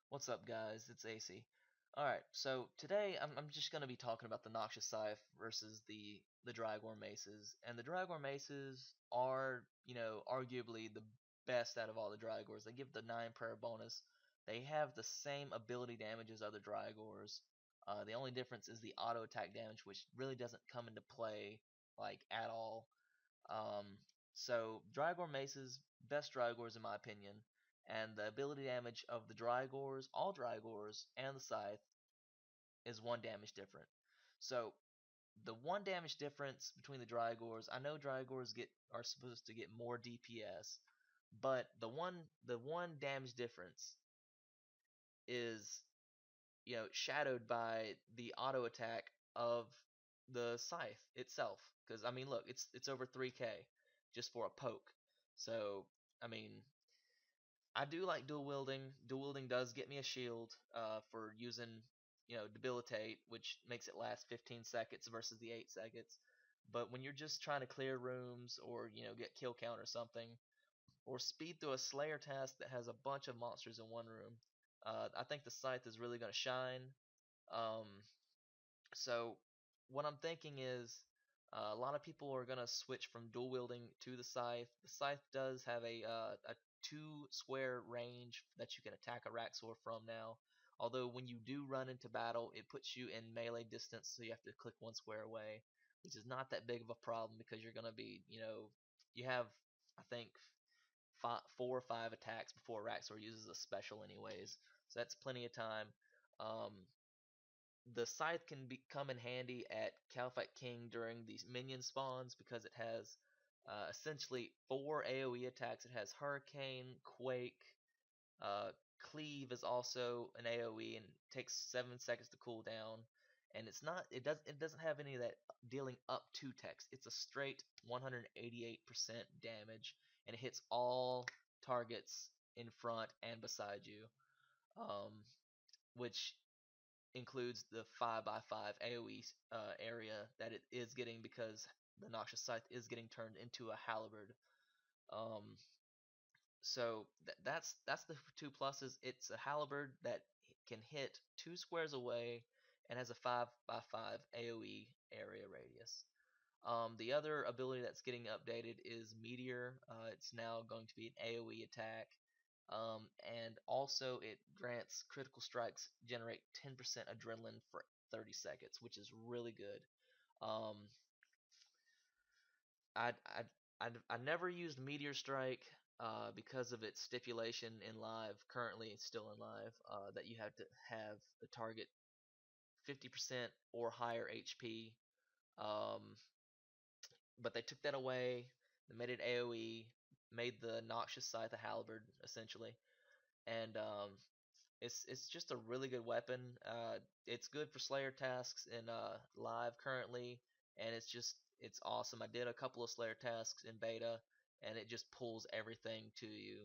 What's up, guys? It's AC. Alright, so today I'm just going to be talking about the Noxious Scythe versus the Drygore Maces. And the Drygore Maces are, arguably the best out of all the Drygores. They give the 9 prayer bonus. They have the same ability damage as other Drygores. The only difference is the auto attack damage, which really doesn't come into play, like, at all. Um, so Drygore Maces, best Drygores in my opinion, and the ability damage of the Drygores, all Drygores, and the Scythe is one damage different. So the one damage difference between the Drygores, I know Drygores are supposed to get more DPS, but the one damage difference is shadowed by the auto attack of the scythe itself. Because I mean, look, it's over 3K just for a poke. So I mean, I do like dual wielding. Dual wielding does get me a shield for using debilitate, which makes it last 15 seconds versus the 8 seconds. But when you're just trying to clear rooms or get kill count or something, or speed through a Slayer task that has a bunch of monsters in one room, I think the scythe is really going to shine. Um, so what I'm thinking is a lot of people are gonna switch from dual wielding to the scythe. The scythe does have a 2 square range that you can attack a Raxor from now. Although when you do run into battle, it puts you in melee distance, so you have to click 1 square away, which is not that big of a problem because you're gonna be, you have I think 4 or 5 attacks before Raxor uses a special anyways, so that's plenty of time. Um, the scythe can come in handy at Calphite King during these minion spawns because it has essentially 4 AoE attacks. It has Hurricane, Quake, uh, Cleave is also an AoE and takes 7 seconds to cool down. And it doesn't have any of that dealing up to text. It's a straight 188% damage, and it hits all targets in front and beside you, um, which includes the 5x5 AoE area that it is getting because the Noxious Scythe is getting turned into a halberd. Um, so that's the 2 pluses. It's a halberd that can hit 2 squares away and has a 5x5 AoE area radius. The other ability that's getting updated is Meteor. It's now going to be an AoE attack. And also it grants critical strikes generate 10% adrenaline for 30 seconds, which is really good. Um, I never used Meteor Strike because of its stipulation in live. Currently, it's still in live that you have to have the target 50% or higher HP. Um, but they took that away. They made it AOE, made the Noxious Scythe a halberd essentially, and it's just a really good weapon. It's good for Slayer tasks in live currently, and it's awesome. I did a couple of Slayer tasks in beta, and it just pulls everything to you.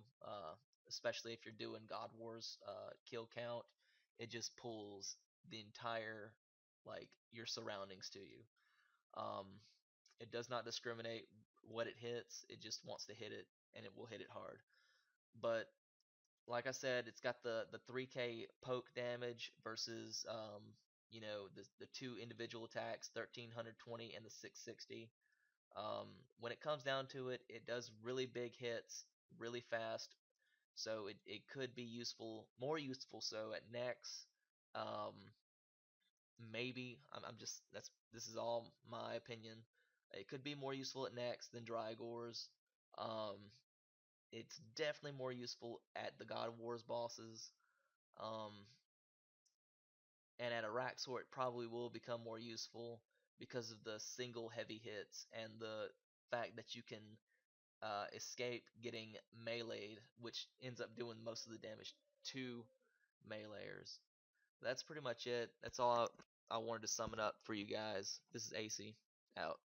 Especially if you're doing God Wars kill count, it just pulls the entire your surroundings to you. Um, it does not discriminate what it hits. It just wants to hit it, and it will hit it hard. But like I said, it's got the 3K poke damage versus the two individual attacks, 1320 and the 660. When it comes down to it, it does really big hits really fast, so it could be useful, more useful so at Nex. Um, Maybe I'm just this is all my opinion. It could be more useful at Nex than Drygore's. Um, it's definitely more useful at the God of War's bosses. Um, and at Araxor, it probably will become more useful because of the single heavy hits and the fact that you can escape getting meleeed, which ends up doing most of the damage to meleeers. That's pretty much it. That's all I wanted to sum it up for you guys. This is AC out.